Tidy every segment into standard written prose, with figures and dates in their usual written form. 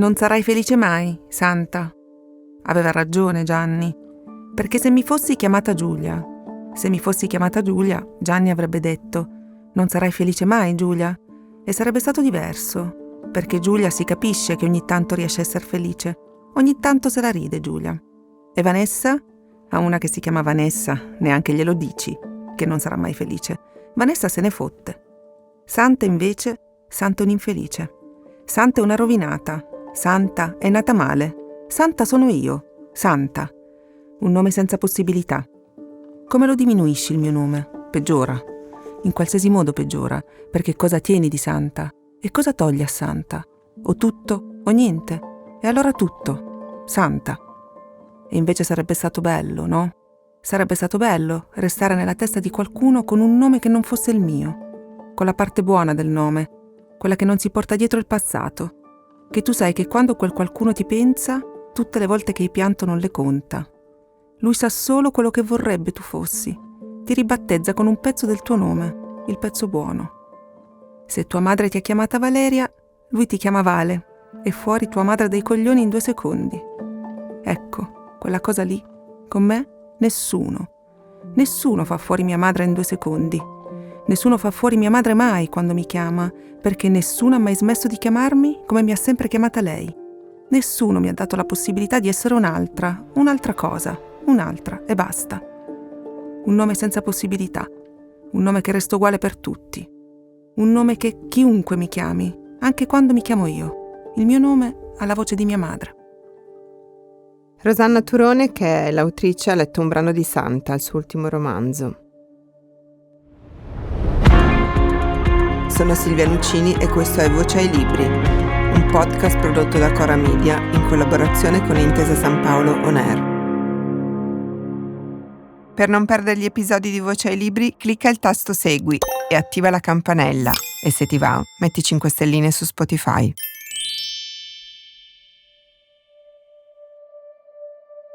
Non sarai felice mai, Santa. Aveva ragione Gianni, perché se mi fossi chiamata Giulia, Gianni avrebbe detto: non sarai felice mai, Giulia, e sarebbe stato diverso, perché Giulia si capisce che ogni tanto riesce a essere felice, ogni tanto se la ride Giulia. E Vanessa? A una che si chiama Vanessa neanche glielo dici che non sarà mai felice. Vanessa se ne fotte. Santa invece, Santa è un'infelice. Santa è una rovinata. Santa è nata male. Santa sono io. Santa. Un nome senza possibilità. Come lo diminuisci il mio nome? Peggiora. In qualsiasi modo peggiora, perché cosa tieni di Santa? E cosa togli a Santa? O tutto o niente. E allora tutto. Santa. E invece sarebbe stato bello, no? Sarebbe stato bello restare nella testa di qualcuno con un nome che non fosse il mio, con la parte buona del nome, quella che non si porta dietro il passato, che tu sai che quando quel qualcuno ti pensa, tutte le volte che hai pianto non le conta. Lui sa solo quello che vorrebbe tu fossi, ti ribattezza con un pezzo del tuo nome, il pezzo buono. Se tua madre ti ha chiamata Valeria, lui ti chiama Vale, e fuori tua madre dai coglioni in 2 secondi. Ecco, quella cosa lì, con me, nessuno. Nessuno fa fuori mia madre in 2 secondi. Nessuno fa fuori mia madre mai quando mi chiama, perché nessuno ha mai smesso di chiamarmi come mi ha sempre chiamata lei. Nessuno mi ha dato la possibilità di essere un'altra cosa, un'altra e basta. Un nome senza possibilità, un nome che resta uguale per tutti, un nome che chiunque mi chiami, anche quando mi chiamo io. Il mio nome ha la voce di mia madre. Rosanna Turone, che è l'autrice, ha letto un brano di Santa, il suo ultimo romanzo. Sono Silvia Lucini e questo è Voce ai Libri, un podcast prodotto da Cora Media in collaborazione con Intesa San Paolo On Air. Per non perdere gli episodi di Voce ai Libri, clicca il tasto Segui e attiva la campanella. E se ti va, metti 5 stelline su Spotify.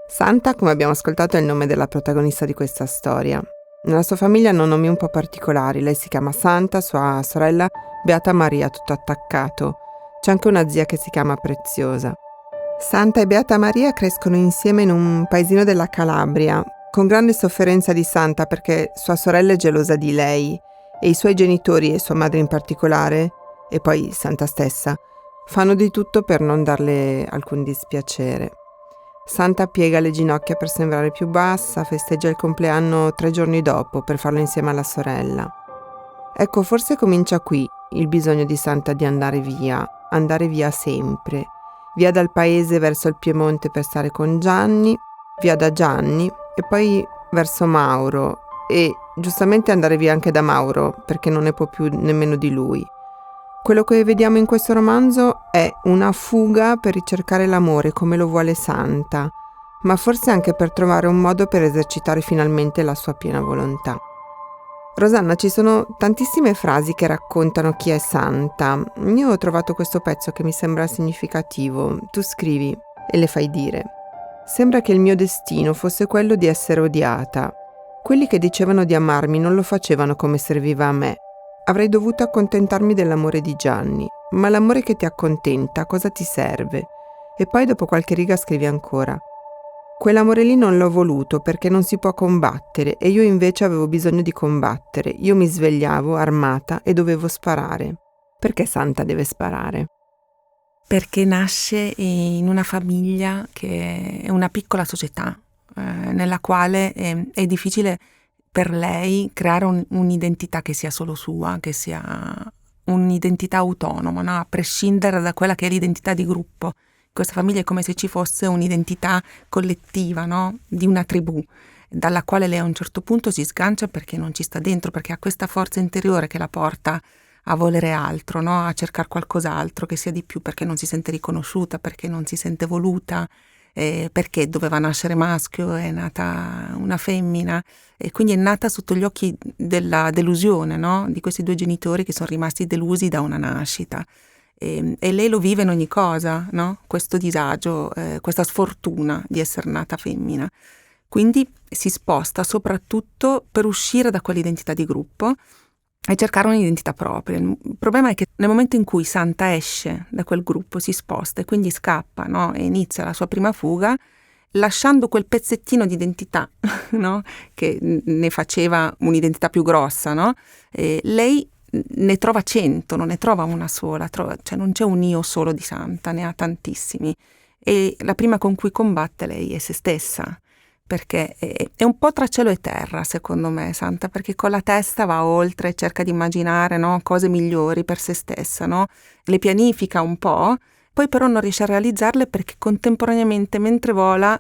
Santa, come abbiamo ascoltato, è il nome della protagonista di questa storia. Nella sua famiglia hanno nomi un po' particolari. Lei si chiama Santa, sua sorella Beata Maria, tutto attaccato. C'è anche una zia che si chiama Preziosa. Santa e Beata Maria crescono insieme in un paesino della Calabria, con grande sofferenza di Santa perché sua sorella è gelosa di lei e i suoi genitori e sua madre in particolare, e poi Santa stessa, fanno di tutto per non darle alcun dispiacere. Santa piega le ginocchia per sembrare più bassa, festeggia il compleanno 3 giorni dopo per farlo insieme alla sorella. Ecco, forse comincia qui il bisogno di Santa di andare via sempre, via dal paese verso il Piemonte per stare con Gianni, via da Gianni e poi verso Mauro e giustamente andare via anche da Mauro perché non ne può più nemmeno di lui. Quello che vediamo in questo romanzo è una fuga per ricercare l'amore come lo vuole Santa, ma forse anche per trovare un modo per esercitare finalmente la sua piena volontà. Rosanna, ci sono tantissime frasi che raccontano chi è Santa. Io ho trovato questo pezzo che mi sembra significativo. Tu scrivi e le fai dire: sembra che il mio destino fosse quello di essere odiata. Quelli che dicevano di amarmi non lo facevano come serviva a me. Avrei dovuto accontentarmi dell'amore di Gianni, ma l'amore che ti accontenta cosa ti serve? E poi dopo qualche riga scrivi ancora: quell'amore lì non l'ho voluto perché non si può combattere e io invece avevo bisogno di combattere. Io mi svegliavo armata e dovevo sparare. Perché Santa deve sparare? Perché nasce in una famiglia che è una piccola società, nella quale è difficile per lei creare un'identità che sia solo sua, che sia un'identità autonoma, no? A prescindere da quella che è l'identità di gruppo. In questa famiglia è come se ci fosse un'identità collettiva, no? Di una tribù, dalla quale lei a un certo punto si sgancia perché non ci sta dentro, perché ha questa forza interiore che la porta a volere altro, no? A cercare qualcos'altro che sia di più, perché non si sente riconosciuta, perché non si sente voluta, perché doveva nascere maschio, è nata una femmina, e quindi è nata sotto gli occhi della delusione, no? Di questi 2 genitori che sono rimasti delusi da una nascita. E lei lo vive in ogni cosa, no? Questo disagio, questa sfortuna di essere nata femmina. Quindi si sposta soprattutto per uscire da quell'identità di gruppo e cercare un'identità propria. Il problema è che nel momento in cui Santa esce da quel gruppo, si sposta e quindi scappa, no? E inizia la sua prima fuga, lasciando quel pezzettino di identità, no? Che ne faceva un'identità più grossa, no? Lei ne trova 100, non ne trova una sola, cioè non c'è un io solo di Santa, ne ha tantissimi. E la prima con cui combatte lei è se stessa, perché è un po' tra cielo e terra, secondo me, Santa, perché con la testa va oltre, cerca di immaginare, no, cose migliori per se stessa, no? Le pianifica un po', poi però non riesce a realizzarle perché contemporaneamente, mentre vola,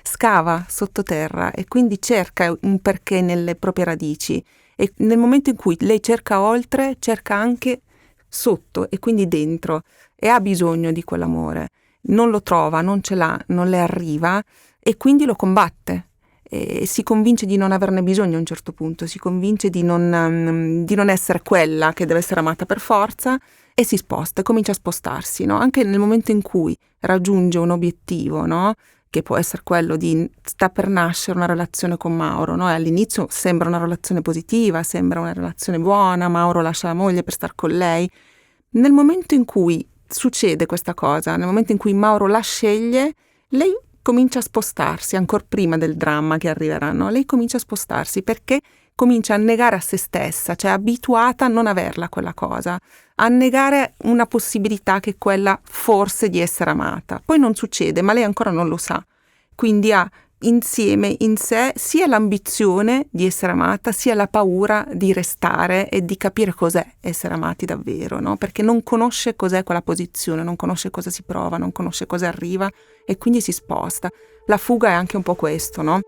scava sottoterra e quindi cerca un perché nelle proprie radici. E nel momento in cui lei cerca oltre, cerca anche sotto e quindi dentro, e ha bisogno di quell'amore. Non lo trova, non ce l'ha, non le arriva, e quindi lo combatte e si convince di non averne bisogno a un certo punto, si convince di non essere quella che deve essere amata per forza e si sposta e comincia a spostarsi, no? Anche nel momento in cui raggiunge un obiettivo, no? Che può essere quello di sta per nascere una relazione con Mauro, no? E all'inizio sembra una relazione positiva, sembra una relazione buona, Mauro lascia la moglie per star con lei. Nel momento in cui succede questa cosa, nel momento in cui Mauro la sceglie, lei comincia a spostarsi, ancora prima del dramma che arriverà, no? Lei comincia a spostarsi perché comincia a negare a se stessa, cioè abituata a non averla quella cosa, a negare una possibilità che è quella forse di essere amata. Poi non succede, ma lei ancora non lo sa. Quindi ha insieme in sé sia l'ambizione di essere amata, sia la paura di restare e di capire cos'è essere amati davvero, no? Perché non conosce cos'è quella posizione, non conosce cosa si prova, non conosce cosa arriva e quindi si sposta. La fuga è anche un po' questo, no?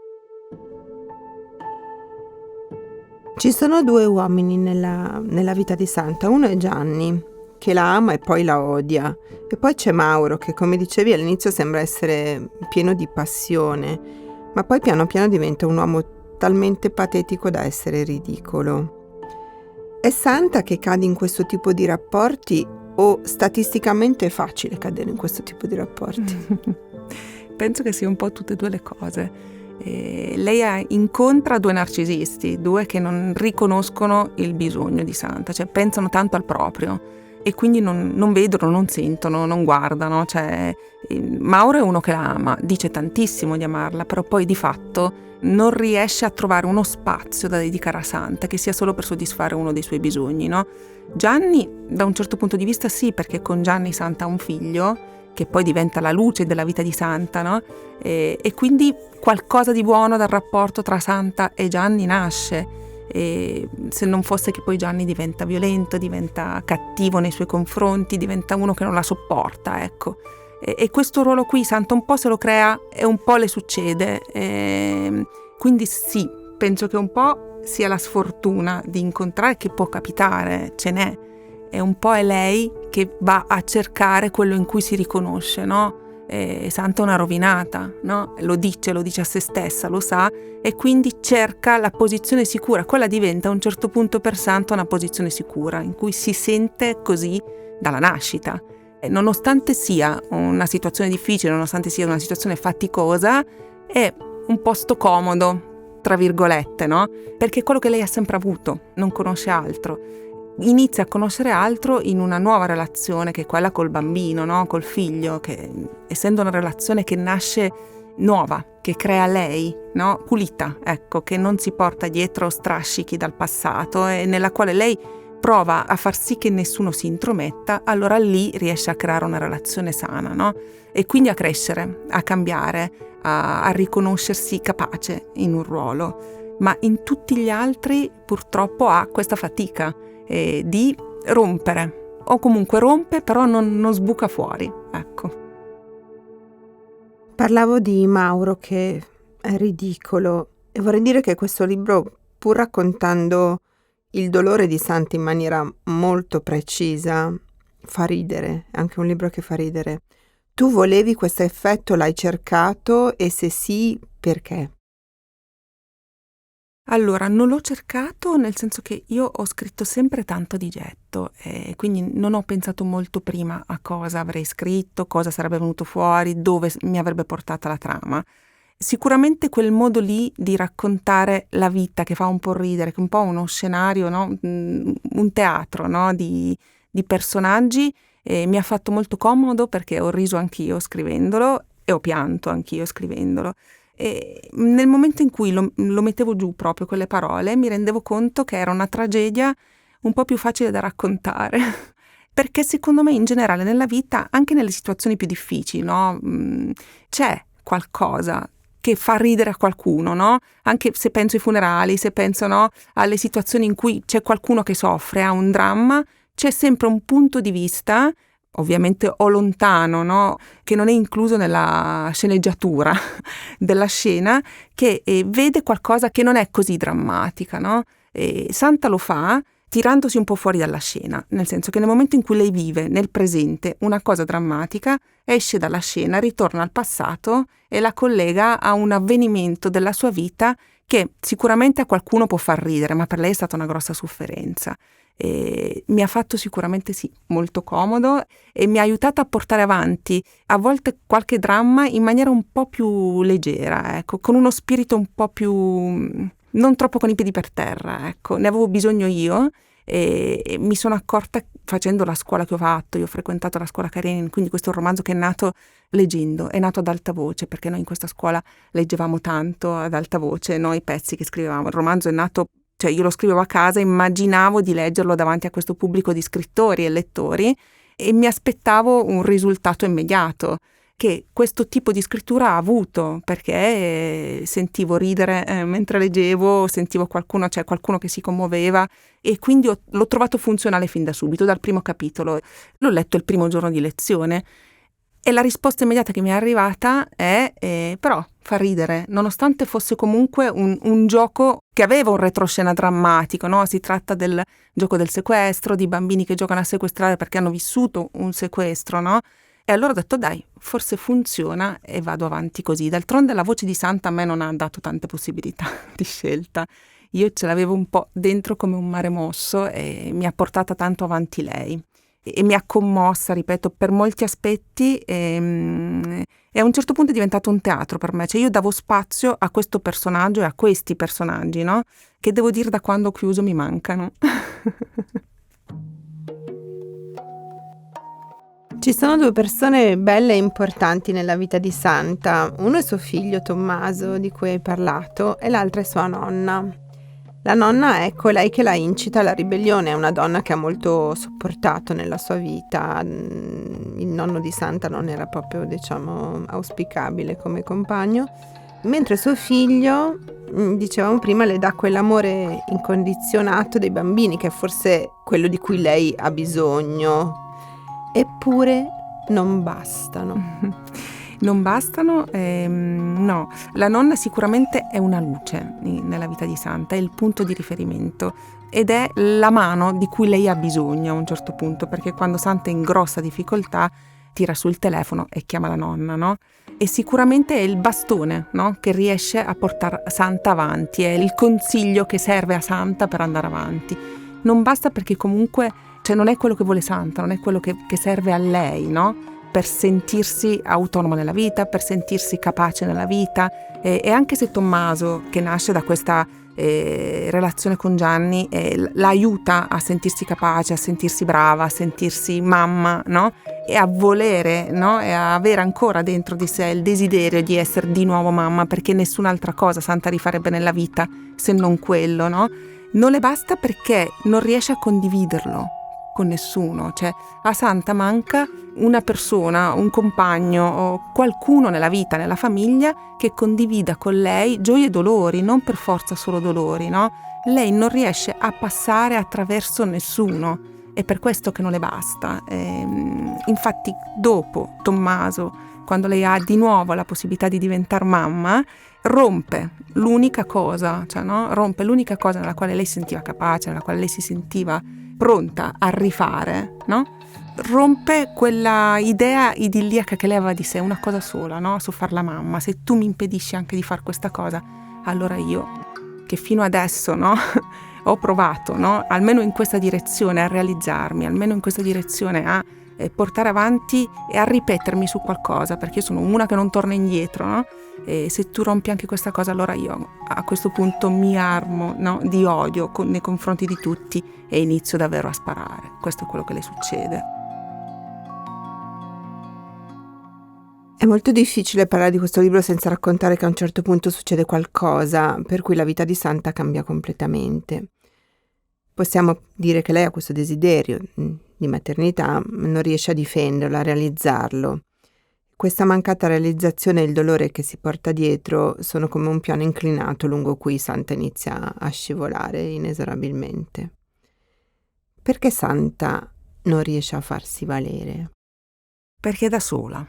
Ci sono due uomini nella vita di Santa. Uno è Gianni, che la ama e poi la odia. E poi c'è Mauro, che come dicevi all'inizio sembra essere pieno di passione, ma poi piano piano diventa un uomo talmente patetico da essere ridicolo. È Santa che cade in questo tipo di rapporti o statisticamente è facile cadere in questo tipo di rapporti? Penso che sia un po' tutte e due le cose. Lei incontra due narcisisti, due che non riconoscono il bisogno di Santa, cioè pensano tanto al proprio e quindi non vedono, non sentono, non guardano. Cioè, Mauro è uno che la ama, dice tantissimo di amarla, però poi di fatto non riesce a trovare uno spazio da dedicare a Santa che sia solo per soddisfare uno dei suoi bisogni, no? Gianni, da un certo punto di vista sì, perché con Gianni Santa ha un figlio che poi diventa la luce della vita di Santa, no? E quindi qualcosa di buono dal rapporto tra Santa e Gianni nasce. E se non fosse che poi Gianni diventa violento, diventa cattivo nei suoi confronti, diventa uno che non la sopporta, ecco. E questo ruolo qui Santa un po' se lo crea e un po' le succede. Quindi sì, penso che un po' sia la sfortuna di incontrare, che può capitare, ce n'è. E un po' è lei che va a cercare quello in cui si riconosce, no? Santa è una rovinata, no? Lo dice a se stessa, lo sa, e quindi cerca la posizione sicura. Quella diventa a un certo punto per Santa una posizione sicura, in cui si sente così dalla nascita. E nonostante sia una situazione difficile, nonostante sia una situazione faticosa, è un posto comodo, tra virgolette, no? Perché è quello che lei ha sempre avuto, non conosce altro. Inizia a conoscere altro in una nuova relazione che è quella col bambino, no? Col figlio, che essendo una relazione che nasce nuova, che crea lei, no? Pulita, ecco, che non si porta dietro strascichi dal passato e nella quale lei prova a far sì che nessuno si intrometta, allora lì riesce a creare una relazione sana, no? E quindi a crescere, a cambiare, a riconoscersi capace in un ruolo. Ma in tutti gli altri purtroppo ha questa fatica di rompere, o comunque rompe però non sbuca fuori, ecco. Parlavo di Mauro che è ridicolo e vorrei dire che questo libro, pur raccontando il dolore di Santa in maniera molto precisa, fa ridere, è anche un libro che fa ridere. Tu volevi questo effetto, l'hai cercato e se sì, perché? Allora, non l'ho cercato nel senso che io ho scritto sempre tanto di getto e quindi non ho pensato molto prima a cosa avrei scritto, cosa sarebbe venuto fuori, dove mi avrebbe portata la trama. Sicuramente quel modo lì di raccontare la vita che fa un po' ridere, che è un po' uno scenario, no? Un teatro, no? di personaggi, mi ha fatto molto comodo perché ho riso anch'io scrivendolo e ho pianto anch'io scrivendolo. E nel momento in cui lo mettevo giù proprio quelle parole, mi rendevo conto che era una tragedia un po' più facile da raccontare. Perché secondo me in generale nella vita, anche nelle situazioni più difficili, no? C'è qualcosa che fa ridere a qualcuno, no? Anche se penso ai funerali, se penso, no, alle situazioni in cui c'è qualcuno che soffre, ha un dramma, c'è sempre un punto di vista, ovviamente o lontano, no, che non è incluso nella sceneggiatura della scena, che vede qualcosa che non è così drammatica, no? E Santa lo fa tirandosi un po' fuori dalla scena, nel senso che nel momento in cui lei vive nel presente una cosa drammatica, esce dalla scena, ritorna al passato e la collega a un avvenimento della sua vita che sicuramente a qualcuno può far ridere, ma per lei è stata una grossa sofferenza. E mi ha fatto sicuramente sì, molto comodo e mi ha aiutato a portare avanti a volte qualche dramma in maniera un po' più leggera, ecco, con uno spirito un po' più non troppo con i piedi per terra, ecco. Ne avevo bisogno io e mi sono accorta facendo la scuola che ho fatto. Io ho frequentato la scuola Karenin, quindi questo è un romanzo che è nato leggendo, è nato ad alta voce, perché noi in questa scuola leggevamo tanto ad alta voce, noi i pezzi che scrivevamo. Il romanzo è nato, cioè io lo scrivevo a casa, immaginavo di leggerlo davanti a questo pubblico di scrittori e lettori e mi aspettavo un risultato immediato, che questo tipo di scrittura ha avuto, perché sentivo ridere mentre leggevo, sentivo qualcuno che si commuoveva e quindi l'ho trovato funzionale fin da subito, dal primo capitolo. L'ho letto il primo giorno di lezione e la risposta immediata che mi è arrivata è però fa ridere, nonostante fosse comunque un gioco che aveva un retroscena drammatico, no? Si tratta del gioco del sequestro, di bambini che giocano a sequestrare perché hanno vissuto un sequestro, no? E allora ho detto dai, forse funziona e vado avanti così. D'altronde la voce di Santa a me non ha dato tante possibilità di scelta. Io ce l'avevo un po' dentro come un mare mosso e mi ha portata tanto avanti lei. E mi ha commossa, ripeto, per molti aspetti e a un certo punto è diventato un teatro per me. Cioè io davo spazio a questo personaggio e a questi personaggi, no? Che devo dire da quando ho chiuso mi mancano. Ci sono due persone belle e importanti nella vita di Santa. Uno è suo figlio Tommaso, di cui hai parlato, e l'altra è sua nonna. La nonna è colei che la incita alla ribellione, è una donna che ha molto sopportato nella sua vita. Il nonno di Santa non era proprio, auspicabile come compagno. Mentre suo figlio, dicevamo prima, le dà quell'amore incondizionato dei bambini, che è forse quello di cui lei ha bisogno. Eppure non bastano. Non bastano? No. La nonna sicuramente è una luce nella vita di Santa, è il punto di riferimento ed è la mano di cui lei ha bisogno a un certo punto, perché quando Santa è in grossa difficoltà tira sul telefono e chiama la nonna, no? E sicuramente è il bastone, no? Che riesce a portare Santa avanti, è il consiglio che serve a Santa per andare avanti. Non basta perché comunque, cioè non è quello che vuole Santa, non è quello che serve a lei, no? Per sentirsi autonoma nella vita, per sentirsi capace nella vita. E anche se Tommaso, che nasce da questa relazione con Gianni, la aiuta a sentirsi capace, a sentirsi brava, a sentirsi mamma, no? E a volere, no? E a avere ancora dentro di sé il desiderio di essere di nuovo mamma, perché nessun'altra cosa Santa rifarebbe nella vita se non quello, no? Non le basta perché non riesce a condividerlo con nessuno, cioè a Santa manca una persona, un compagno o qualcuno nella vita, nella famiglia che condivida con lei gioie e dolori, non per forza solo dolori, no? Lei non riesce a passare attraverso nessuno, è per questo che non le basta. Infatti dopo Tommaso, quando lei ha di nuovo la possibilità di diventare mamma, rompe l'unica cosa, cioè, no? Rompe l'unica cosa nella quale lei si sentiva capace, nella quale lei si sentiva pronta a rifare, no? Rompe quella idea idilliaca che lei aveva di sé, una cosa sola, no? Su far la mamma. Se tu mi impedisci anche di fare questa cosa, allora io, che fino adesso, no? Ho provato, no? Almeno in questa direzione a realizzarmi, almeno in questa direzione a portare avanti e a ripetermi su qualcosa, perché io sono una che non torna indietro, no? E se tu rompi anche questa cosa, allora io a questo punto mi armo, no, di odio nei confronti di tutti e inizio davvero a sparare. Questo è quello che le succede. È molto difficile parlare di questo libro senza raccontare che a un certo punto succede qualcosa per cui la vita di Santa cambia completamente. Possiamo dire che lei ha questo desiderio di maternità, ma non riesce a difenderlo, a realizzarlo. Questa mancata realizzazione e il dolore che si porta dietro sono come un piano inclinato lungo cui Santa inizia a scivolare inesorabilmente. Perché Santa non riesce a farsi valere? Perché è da sola.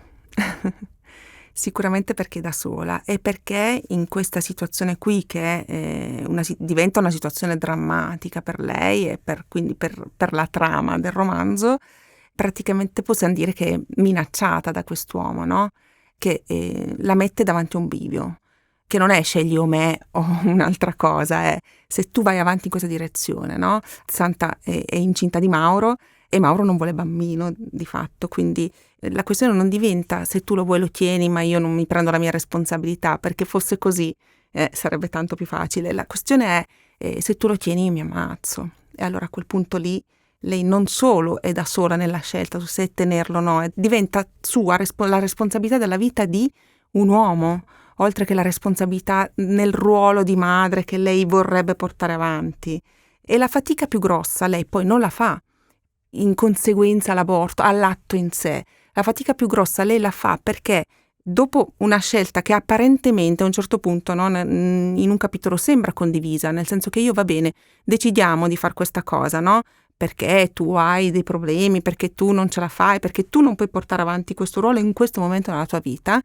Sicuramente perché è da sola e perché in questa situazione qui che è diventa una situazione drammatica per lei e quindi per la trama del romanzo, praticamente possiamo dire che è minacciata da quest'uomo, no? Che la mette davanti a un bivio, che non è scegli o me o un'altra cosa, è se tu vai avanti in questa direzione, no? Santa è incinta di Mauro e Mauro non vuole bambino di fatto, quindi la questione non diventa se tu lo vuoi lo tieni ma io non mi prendo la mia responsabilità, perché fosse così sarebbe tanto più facile. La questione è se tu lo tieni io mi ammazzo, e allora a quel punto lì lei non solo è da sola nella scelta su se tenerlo o no, diventa sua la responsabilità della vita di un uomo, oltre che la responsabilità nel ruolo di madre che lei vorrebbe portare avanti. E la fatica più grossa lei poi non la fa in conseguenza all'aborto, all'atto in sé. La fatica più grossa lei la fa perché dopo una scelta che apparentemente a un certo punto, no, in un capitolo sembra condivisa, nel senso che io va bene, decidiamo di fare questa cosa, no? Perché tu hai dei problemi, perché tu non ce la fai, perché tu non puoi portare avanti questo ruolo in questo momento nella tua vita.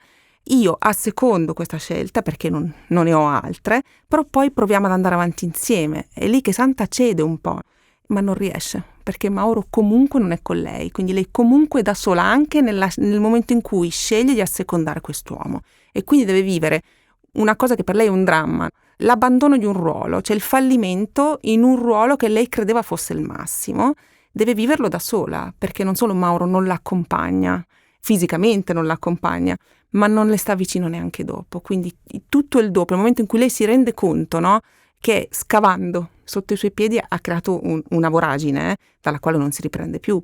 Io assecondo questa scelta perché non ne ho altre, però poi proviamo ad andare avanti insieme. È lì che Santa cede un po', ma non riesce, perché Mauro comunque non è con lei, quindi lei comunque è da sola anche nel momento in cui sceglie di assecondare quest'uomo. E quindi deve vivere una cosa che per lei è un dramma, l'abbandono di un ruolo, cioè il fallimento in un ruolo che lei credeva fosse il massimo. Deve viverlo da sola, perché non solo Mauro non l'accompagna, fisicamente non l'accompagna, ma non le sta vicino neanche dopo. Quindi tutto il dopo, il momento in cui lei si rende conto, no, che scavando sotto i suoi piedi ha creato una voragine dalla quale non si riprende più,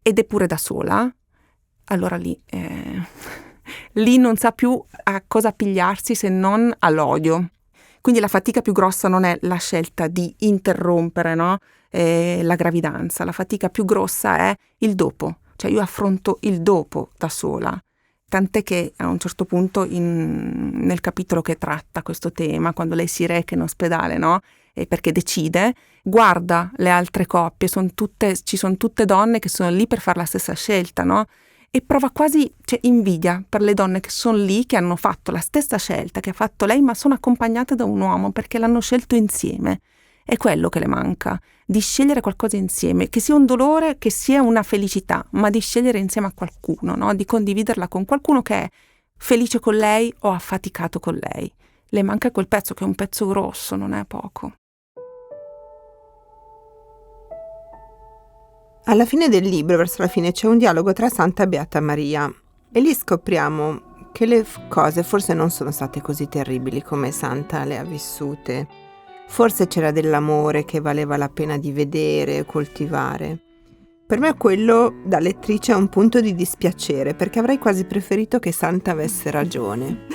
ed è pure da sola, allora lì non sa più a cosa pigliarsi se non all'odio. Quindi la fatica più grossa non è la scelta di interrompere, no, la gravidanza, la fatica più grossa è il dopo, cioè io affronto il dopo da sola. Tant'è che a un certo punto nel capitolo che tratta questo tema, quando lei si reca in ospedale, no? E perché decide, guarda le altre coppie, ci sono tutte donne che sono lì per fare la stessa scelta, no? E prova quasi, invidia per le donne che sono lì, che hanno fatto la stessa scelta che ha fatto lei, ma sono accompagnate da un uomo perché l'hanno scelto insieme. È quello che le manca, di scegliere qualcosa insieme, che sia un dolore, che sia una felicità, ma di scegliere insieme a qualcuno, no? Di condividerla con qualcuno che è felice con lei o affaticato con lei. Le manca quel pezzo che è un pezzo grosso, non è poco. Alla fine del libro, verso la fine, c'è un dialogo tra Santa e Beata Maria e lì scopriamo che le cose forse non sono state così terribili come Santa le ha vissute. Forse c'era dell'amore che valeva la pena di vedere e coltivare. Per me quello, da lettrice, è un punto di dispiacere, perché avrei quasi preferito che Santa avesse ragione.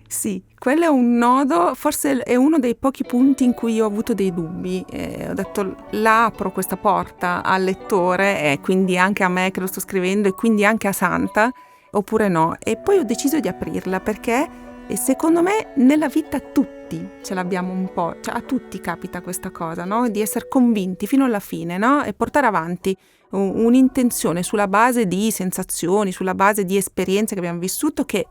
Sì, quello è un nodo, forse è uno dei pochi punti in cui ho avuto dei dubbi. Ho detto, la apro questa porta al lettore, e quindi anche a me che lo sto scrivendo, e quindi anche a Santa, oppure no. E poi ho deciso di aprirla, perché secondo me nella vita tutti ce l'abbiamo un po', cioè a tutti capita questa cosa, no? Di essere convinti fino alla fine, no? E portare avanti un'intenzione sulla base di sensazioni, sulla base di esperienze che abbiamo vissuto, che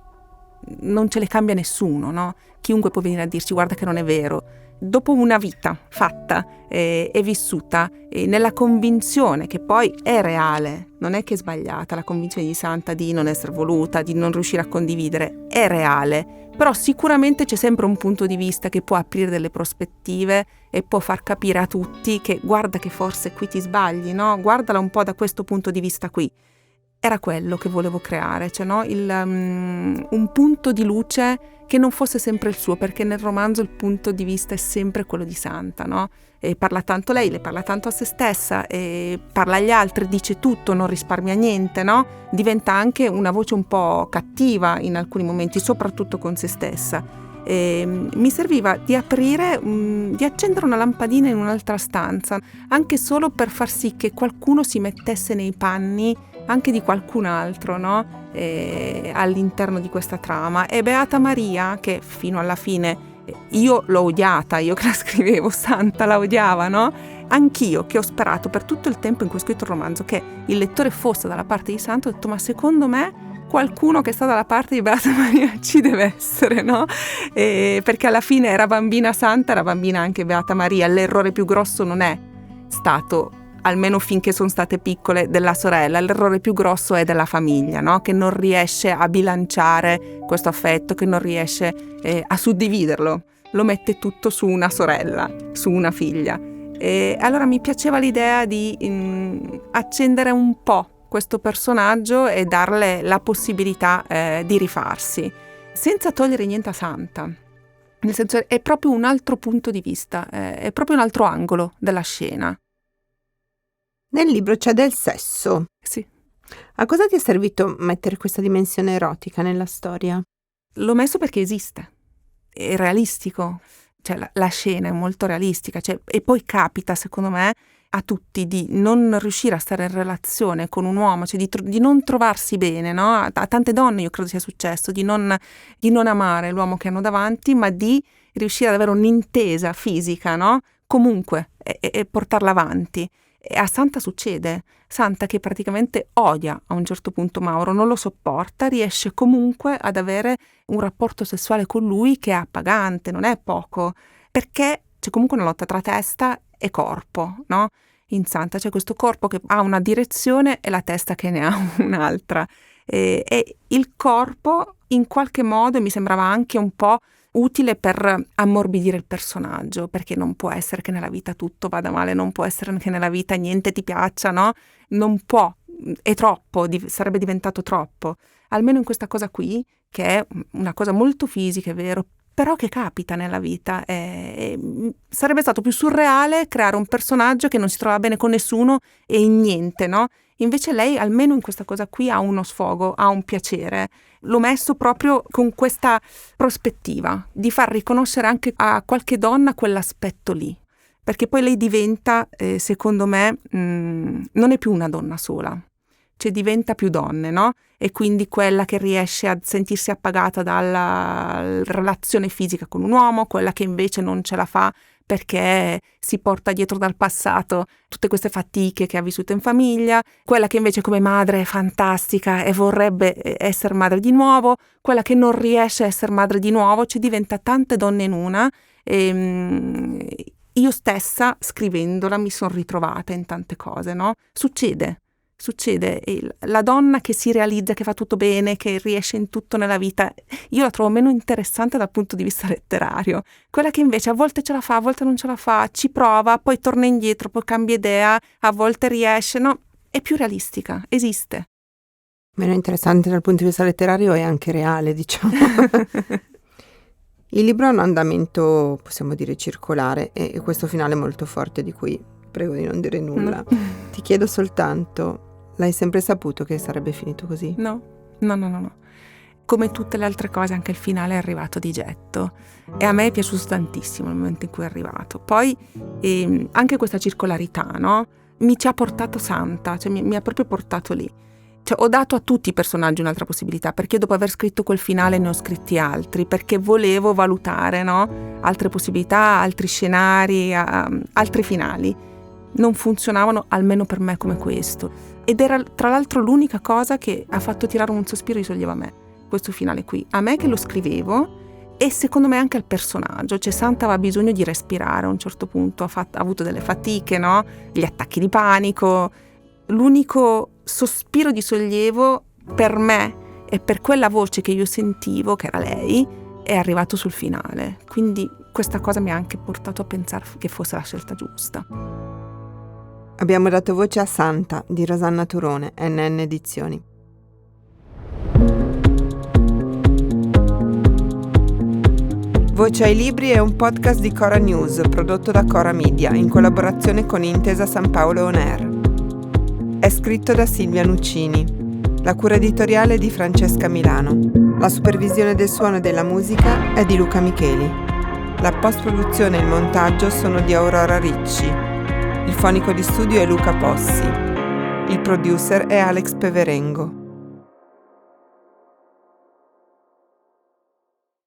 non ce le cambia nessuno, no? Chiunque può venire a dirci guarda che non è vero. Dopo una vita fatta e vissuta nella convinzione che poi è reale, non è che è sbagliata, la convinzione di Santa di non essere voluta, di non riuscire a condividere, è reale, però sicuramente c'è sempre un punto di vista che può aprire delle prospettive e può far capire a tutti che guarda che forse qui ti sbagli, no? Guardala un po' da questo punto di vista qui. era quello che volevo creare, cioè no? Un punto di luce che non fosse sempre il suo, perché nel romanzo il punto di vista è sempre quello di Santa, no? E parla tanto lei, le parla tanto a se stessa, e parla agli altri, dice tutto, non risparmia niente, no? Diventa anche una voce un po' cattiva in alcuni momenti, soprattutto con se stessa. Mi serviva di aprire, di accendere una lampadina in un'altra stanza, anche solo per far sì che qualcuno si mettesse nei panni anche di qualcun altro, no? All'interno di questa trama. E Beata Maria, che fino alla fine io l'ho odiata, io che la scrivevo, Santa la odiava, no? Anch'io, che ho sperato per tutto il tempo in cui ho scritto il romanzo che il lettore fosse dalla parte di Santa, ho detto ma secondo me qualcuno che sta dalla parte di Beata Maria ci deve essere, no? Perché alla fine era bambina Santa, era bambina anche Beata Maria. L'errore più grosso non è stato, almeno finché sono state piccole, della sorella. L'errore più grosso è della famiglia, no? Che non riesce a bilanciare questo affetto, che non riesce a suddividerlo. Lo mette tutto su una sorella, su una figlia. E allora mi piaceva l'idea di accendere un po' questo personaggio e darle la possibilità di rifarsi, senza togliere niente a Santa. Nel senso, è proprio un altro punto di vista, è proprio un altro angolo della scena. Nel libro c'è del sesso. Sì. A cosa ti è servito mettere questa dimensione erotica nella storia? L'ho messo perché esiste, è realistico, cioè la scena è molto realistica, cioè, e poi capita, secondo me, a tutti di non riuscire a stare in relazione con un uomo, cioè di non trovarsi bene, no? A tante donne io credo sia successo, di non amare l'uomo che hanno davanti, ma di riuscire ad avere un'intesa fisica, no? Comunque, e portarla avanti. E a Santa succede. Santa, che praticamente odia a un certo punto Mauro, non lo sopporta, riesce comunque ad avere un rapporto sessuale con lui che è appagante, non è poco, perché c'è comunque una lotta tra testa e corpo, no? In Santa c'è questo corpo che ha una direzione e la testa che ne ha un'altra. E il corpo in qualche modo mi sembrava anche un po' utile per ammorbidire il personaggio, perché non può essere che nella vita tutto vada male, non può essere che nella vita niente ti piaccia, no? Non può, è troppo, sarebbe diventato troppo. Almeno in questa cosa qui, che è una cosa molto fisica, è vero, però che capita nella vita. Sarebbe stato più surreale creare un personaggio che non si trova bene con nessuno e in niente, no? Invece lei, almeno in questa cosa qui, ha uno sfogo, ha un piacere. L'ho messo proprio con questa prospettiva di far riconoscere anche a qualche donna quell'aspetto lì, perché poi lei diventa, secondo me, non è più una donna sola, cioè diventa più donne, no? E quindi quella che riesce a sentirsi appagata dalla relazione fisica con un uomo, quella che invece non ce la fa perché si porta dietro dal passato tutte queste fatiche che ha vissuto in famiglia, quella che invece come madre è fantastica e vorrebbe essere madre di nuovo, quella che non riesce a essere madre di nuovo, cioè diventa tante donne in una. Io stessa, scrivendola, mi sono ritrovata in tante cose, no? Succede, la donna che si realizza, che fa tutto bene, che riesce in tutto nella vita, io la trovo meno interessante dal punto di vista letterario. Quella che invece a volte ce la fa, a volte non ce la fa, ci prova, poi torna indietro, poi cambia idea, a volte riesce, no? È più realistica, esiste. Meno interessante dal punto di vista letterario e anche reale, diciamo. Il libro ha un andamento, possiamo dire, circolare, e questo finale è molto forte, di cui prego di non dire nulla. No. Ti chiedo soltanto, l'hai sempre saputo che sarebbe finito così? No. Come tutte le altre cose, anche il finale è arrivato di getto e a me è piaciuto tantissimo il momento in cui è arrivato. Poi anche questa circolarità, no? Mi ci ha portato Santa, cioè mi ha proprio portato lì. Cioè, ho dato a tutti i personaggi un'altra possibilità, perché dopo aver scritto quel finale ne ho scritti altri, perché volevo valutare, no? Altre possibilità, altri scenari, altri finali. Non funzionavano, almeno per me, come questo. Ed era tra l'altro l'unica cosa che ha fatto tirare un sospiro di sollievo a me, questo finale qui. A me che lo scrivevo, e secondo me anche al personaggio. Cioè Santa aveva bisogno di respirare a un certo punto, ha avuto delle fatiche, no? Gli attacchi di panico. L'unico sospiro di sollievo per me e per quella voce che io sentivo, che era lei, è arrivato sul finale. Quindi questa cosa mi ha anche portato a pensare che fosse la scelta giusta. Abbiamo dato voce a Santa di Rosanna Turone, NN Edizioni. Voce ai libri è un podcast di Cora News prodotto da Cora Media in collaborazione con Intesa San Paolo On Air. È scritto da Silvia Nuccini. La cura editoriale è di Francesca Milano. La supervisione del suono e della musica è di Luca Micheli. La post-produzione e il montaggio sono di Aurora Ricci. Il fonico di studio è Luca Possi. Il producer è Alex Peverengo.